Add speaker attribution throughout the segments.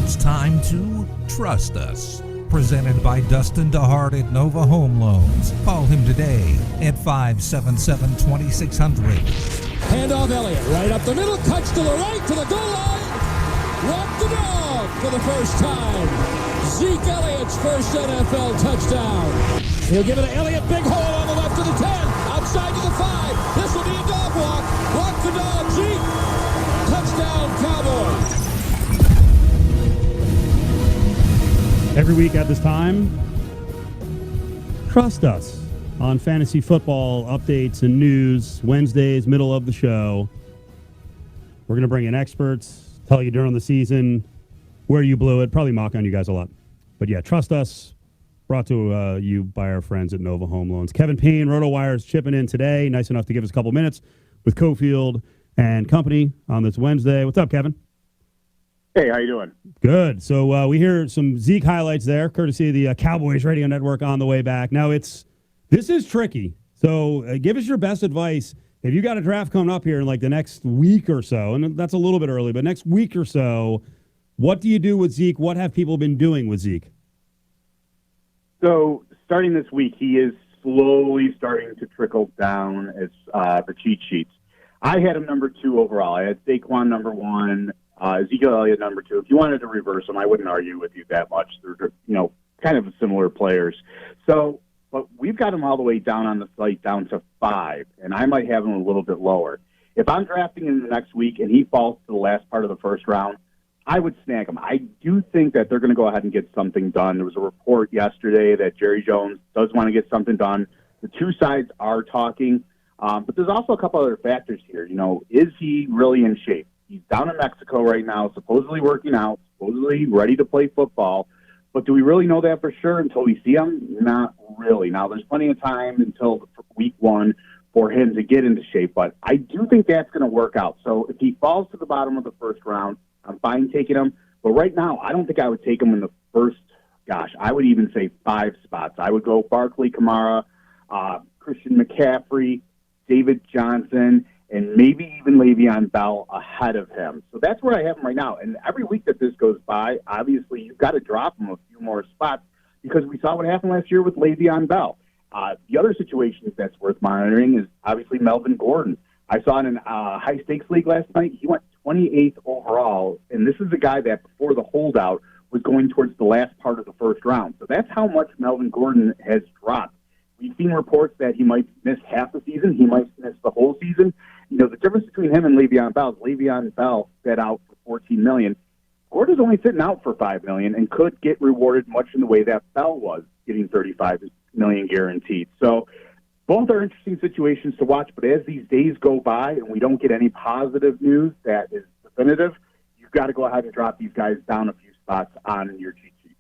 Speaker 1: It's time to Trust Us. Presented by Dustin DeHart at Nova Home Loans. Call him today at 577-2600.
Speaker 2: Handoff Elliott, right up the middle, cuts to the right, to the goal line. Walk the dog for the first time. Zeke Elliott's first NFL touchdown. He'll give it to Elliott, big hole on the left to the 10, outside to the 5. This will be a dog walk. Walk the dog, Zeke. Touchdown, Cowboys.
Speaker 3: Every week at this time, trust us on fantasy football updates and news. Wednesdays, middle of the show. We're going to bring in experts, tell you during the season where you blew it, probably mock on you guys a lot. But yeah, trust us. Brought to you by our friends at Nova Home Loans. Kevin Payne, Rotowire, is chipping in today. Nice enough to give us a couple minutes with Cofield and company on this Wednesday. What's up, Kevin?
Speaker 4: Hey, how you doing?
Speaker 3: Good. So we hear some Zeke highlights there, courtesy of the Cowboys Radio Network on the way back. Now, this is tricky. So give us your best advice. If you got a draft coming up here in like the next week or so, and that's a little bit early, but next week or so, what do you do with Zeke? What have people been doing with Zeke?
Speaker 4: So starting this week, he is slowly starting to trickle down as the cheat sheets. I had him number 2 overall. I had Saquon number 1. Ezekiel Elliott number 2. If you wanted to reverse them, I wouldn't argue with you that much. They're kind of similar players. So, but we've got him all the way down on the site down to 5, and I might have him a little bit lower. If I'm drafting him the next week and he falls to the last part of the first round, I would snag him. I do think that they're going to go ahead and get something done. There was a report yesterday that Jerry Jones does want to get something done. The two sides are talking, but there's also a couple other factors here. Is he really in shape? He's down in Mexico right now, supposedly working out, supposedly ready to play football. But do we really know that for sure until we see him? Not really. Now, there's plenty of time until week 1 for him to get into shape, but I do think that's going to work out. So if he falls to the bottom of the first round, I'm fine taking him. But right now, I don't think I would take him in the first, I would even say 5 spots. I would go Barkley, Kamara, Christian McCaffrey, David Johnson, and maybe even Le'Veon Bell ahead of him. So that's where I have him right now. And every week that this goes by, obviously you've got to drop him a few more spots because we saw what happened last year with Le'Veon Bell. The other situation that's worth monitoring is obviously Melvin Gordon. I saw in a high-stakes league last night, he went 28th overall, and this is a guy that before the holdout was going towards the last part of the first round. So that's how much Melvin Gordon has dropped. We've seen reports that he might miss half the season. He might miss the whole season. The difference between him and Le'Veon Bell is Le'Veon Bell set out for $14 million. Gordon's only sitting out for $5 million and could get rewarded much in the way that Bell was, getting $35 million guaranteed. So both are interesting situations to watch, but as these days go by and we don't get any positive news that is definitive, you've got to go ahead and drop these guys down a few spots on your cheat sheet.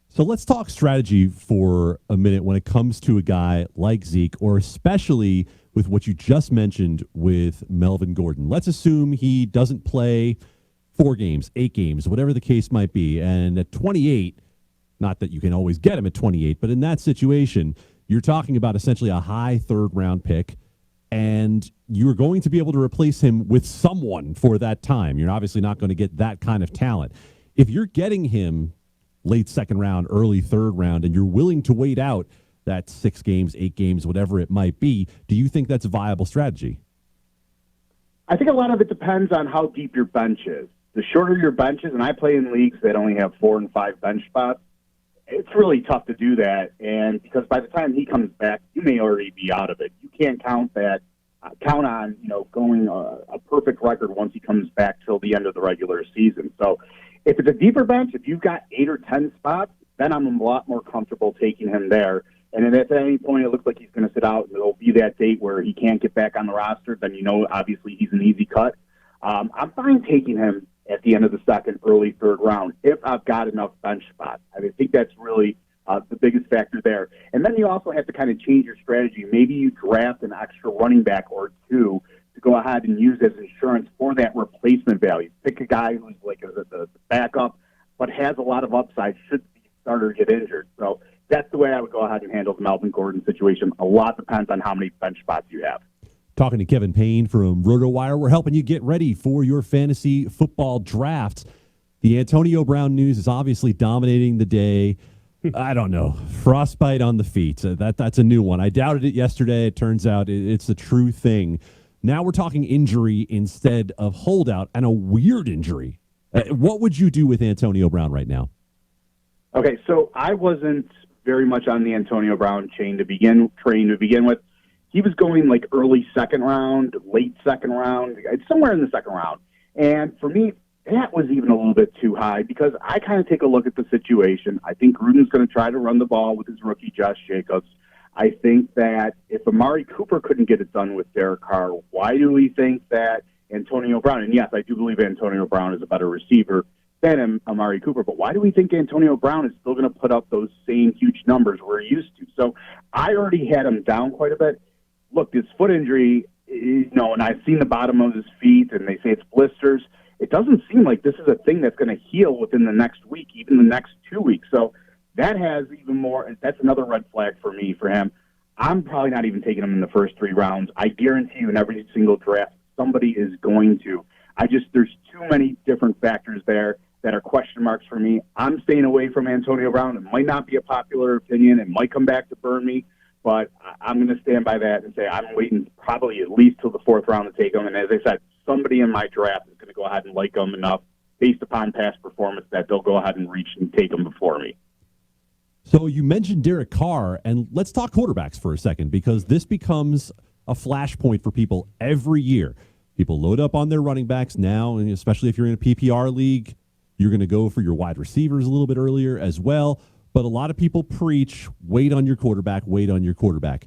Speaker 5: So let's talk strategy for a minute when it comes to a guy like Zeke, or especially with what you just mentioned with Melvin Gordon. Let's assume he doesn't play 4 games, 8 games, whatever the case might be. And at 28, not that you can always get him at 28, but in that situation, you're talking about essentially a high 3rd round pick, and you're going to be able to replace him with someone for that time. You're obviously not going to get that kind of talent. If you're getting him late 2nd round, early 3rd round, and you're willing to wait out that 6 games, 8 games, whatever it might be, do you think that's a viable strategy?
Speaker 4: I think a lot of it depends on how deep your bench is. The shorter your bench is, and I play in leagues that only have 4 and 5 bench spots, it's really tough to do that. And because by the time he comes back, you may already be out of it. You can't count on going a perfect record once he comes back till the end of the regular season. So if it's a deeper bench, if you've got 8 or 10 spots, then I'm a lot more comfortable taking him there. And then if at any point it looks like he's going to sit out and it'll be that date where he can't get back on the roster, then obviously he's an easy cut. I'm fine taking him at the end of the 2nd, early 3rd round if I've got enough bench spots. I think that's really the biggest factor there. And then you also have to kind of change your strategy. Maybe you draft an extra running back or 2 to go ahead and use as insurance for that replacement value. Pick a guy who's like the backup but has a lot of upside should the starter get injured. So that's the way I would go ahead and handle the Melvin Gordon situation. A lot depends on how many bench spots you have.
Speaker 5: Talking to Kevin Payne from Rotowire. We're helping you get ready for your fantasy football drafts. The Antonio Brown news is obviously dominating the day. I don't know. Frostbite on the feet. That's a new one. I doubted it yesterday. It turns out it's a true thing. Now we're talking injury instead of holdout, and a weird injury. What would you do with Antonio Brown right now?
Speaker 4: Okay, so I wasn't very much on the Antonio Brown train to begin with. He was going like early second round, late second round, somewhere in the second round. And for me, that was even a little bit too high because I kind of take a look at the situation. I think Gruden's going to try to run the ball with his rookie, Josh Jacobs. I think that if Amari Cooper couldn't get it done with Derek Carr, why do we think that Antonio Brown, and yes, I do believe Antonio Brown is a better receiver than Amari Cooper, but why do we think Antonio Brown is still going to put up those same huge numbers we're used to? So I already had him down quite a bit. Look, this foot injury, and I've seen the bottom of his feet, and they say it's blisters. It doesn't seem like this is a thing that's going to heal within the next week, even the next 2 weeks. So that has even more, that's another red flag for me, for him. I'm probably not even taking him in the first 3 rounds. I guarantee you in every single draft, somebody is going to. There's too many different factors there that are question marks for me. I'm staying away from Antonio Brown. It might not be a popular opinion. It might come back to burn me, but I'm going to stand by that and say I'm waiting probably at least till the 4th round to take him. And as I said, somebody in my draft is going to go ahead and like him enough based upon past performance that they'll go ahead and reach and take him before me.
Speaker 5: So you mentioned Derek Carr, and let's talk quarterbacks for a second because this becomes a flashpoint for people every year. People load up on their running backs now, and especially if you're in a PPR league, you're going to go for your wide receivers a little bit earlier as well. But a lot of people preach, wait on your quarterback, wait on your quarterback.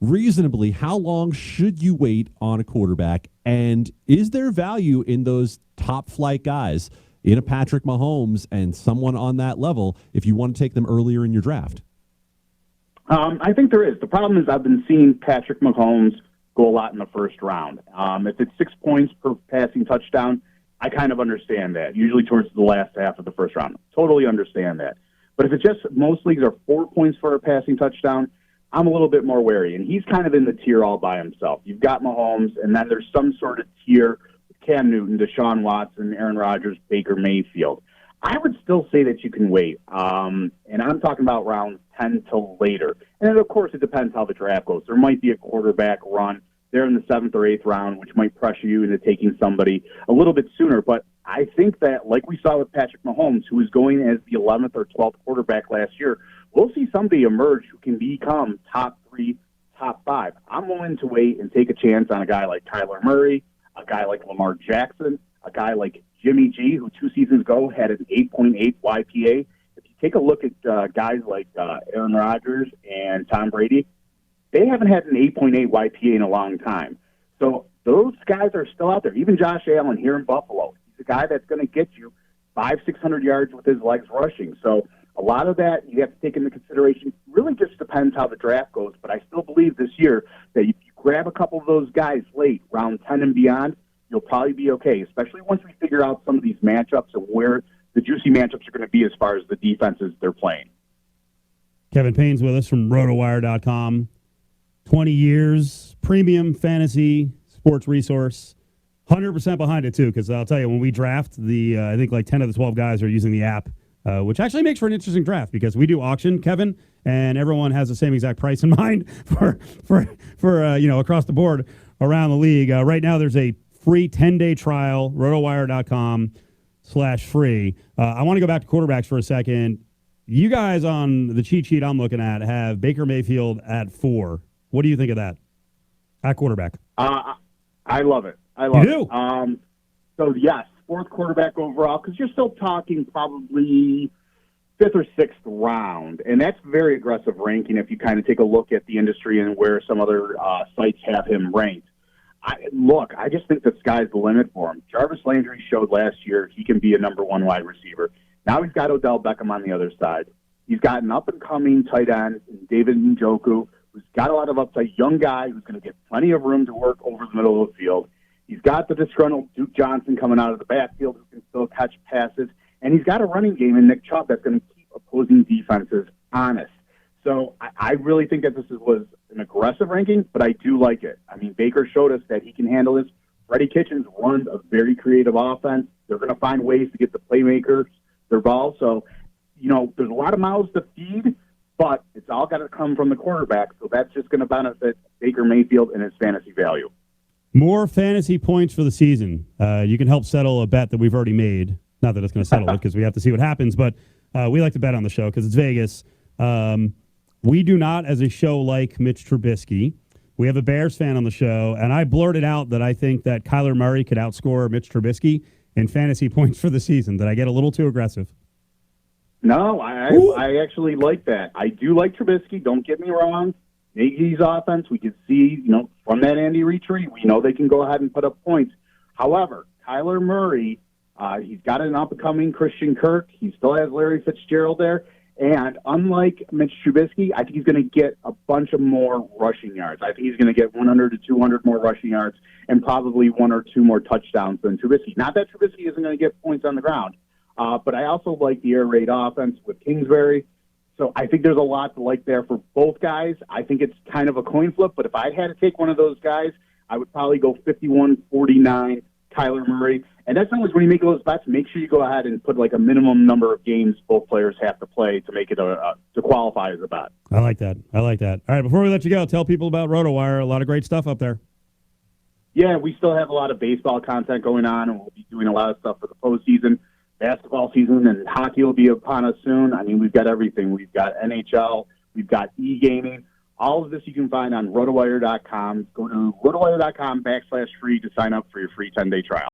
Speaker 5: Reasonably, how long should you wait on a quarterback? And is there value in those top flight guys, in a Patrick Mahomes and someone on that level, if you want to take them earlier in your draft?
Speaker 4: I think there is. The problem is I've been seeing Patrick Mahomes go a lot in the first round. If it's 6 points per passing touchdown, I kind of understand that, usually towards the last half of the first round. Totally understand that. But if it's just most leagues are 4 points for a passing touchdown, I'm a little bit more wary. And he's kind of in the tier all by himself. You've got Mahomes, and then there's some sort of tier with Cam Newton, Deshaun Watson, Aaron Rodgers, Baker Mayfield. I would still say that you can wait. And I'm talking about rounds 10 till later. And of course, it depends how the draft goes. There might be a quarterback run there in the 7th or 8th round, which might pressure you into taking somebody a little bit sooner. But I think that, like we saw with Patrick Mahomes, who was going as the 11th or 12th quarterback last year, we'll see somebody emerge who can become top 3, top 5. I'm willing to wait and take a chance on a guy like Kyler Murray, a guy like Lamar Jackson, a guy like Jimmy G, who 2 seasons ago had an 8.8 YPA. If you take a look at guys like Aaron Rodgers and Tom Brady, they haven't had an 8.8 YPA in a long time. So those guys are still out there. Even Josh Allen here in Buffalo, he's a guy that's going to get you 500-600 yards with his legs rushing. So a lot of that you have to take into consideration. Really just depends how the draft goes. But I still believe this year that if you grab a couple of those guys late, round 10 and beyond, you'll probably be okay, especially once we figure out some of these matchups and where the juicy matchups are going to be as far as the defenses they're playing.
Speaker 3: Kevin Payne's with us from Rotowire.com. 20 years, premium fantasy sports resource. 100% behind it, too, because I'll tell you, when we draft, I think like 10 of the 12 guys are using the app, which actually makes for an interesting draft because we do auction, Kevin, and everyone has the same exact price in mind for across the board around the league. Right now, there's a free 10-day trial, rotowire.com/free. I want to go back to quarterbacks for a second. You guys on the cheat sheet I'm looking at have Baker Mayfield at 4. What do you think of that at quarterback?
Speaker 4: I love it. I love
Speaker 3: it.
Speaker 4: So, yes, 4th quarterback overall, because you're still talking probably 5th or 6th round, and that's very aggressive ranking if you kind of take a look at the industry and where some other sites have him ranked. I just think the sky's the limit for him. Jarvis Landry showed last year he can be a number 1 wide receiver. Now he's got Odell Beckham on the other side. He's got an up-and-coming tight end, David Njoku, who's got a lot of upside, young guy who's going to get plenty of room to work over the middle of the field. He's got the disgruntled Duke Johnson coming out of the backfield who can still catch passes, and he's got a running game in Nick Chubb that's going to keep opposing defenses honest. So I really think that this was an aggressive ranking, but I do like it. I mean, Baker showed us that he can handle this Freddie Kitchens runs a very creative offense. They're going to find ways to get the playmakers their ball. So, there's a lot of mouths to feed, but it's all got to come from the quarterback. So that's just going to benefit Baker Mayfield and his fantasy value.
Speaker 3: More fantasy points for the season. You can help settle a bet that we've already made. Not that it's going to settle it because we have to see what happens, but we like to bet on the show because it's Vegas. We do not, as a show, like Mitch Trubisky. We have a Bears fan on the show, and I blurted out that I think that Kyler Murray could outscore Mitch Trubisky in fantasy points for the season. Did I get a little too aggressive?
Speaker 4: No, I actually like that. I do like Trubisky. Don't get me wrong. Nagy's offense, we can see, from that Andy Reid tree, we know they can go ahead and put up points. However, Kyler Murray, he's got an up-and-coming Christian Kirk. He still has Larry Fitzgerald there. And unlike Mitch Trubisky, I think he's going to get a bunch of more rushing yards. I think he's going to get 100 to 200 more rushing yards and probably 1 or 2 more touchdowns than Trubisky. Not that Trubisky isn't going to get points on the ground, but I also like the air raid offense with Kingsbury. So I think there's a lot to like there for both guys. I think it's kind of a coin flip, but if I had to take one of those guys, I would probably go 51-49 Kyler Murray. And that's always when you make those bets, make sure you go ahead and put like a minimum number of games both players have to play to make it to qualify as a bet.
Speaker 3: I like that. All right, before we let you go, tell people about Rotowire. A lot of great stuff up there.
Speaker 4: Yeah, we still have a lot of baseball content going on, and we'll be doing a lot of stuff for the postseason. Basketball season and hockey will be upon us soon. I mean, we've got everything. We've got NHL. We've got e-gaming. All of this you can find on Rotowire.com. Go to rotowire.com/free to sign up for your free 10-day trial.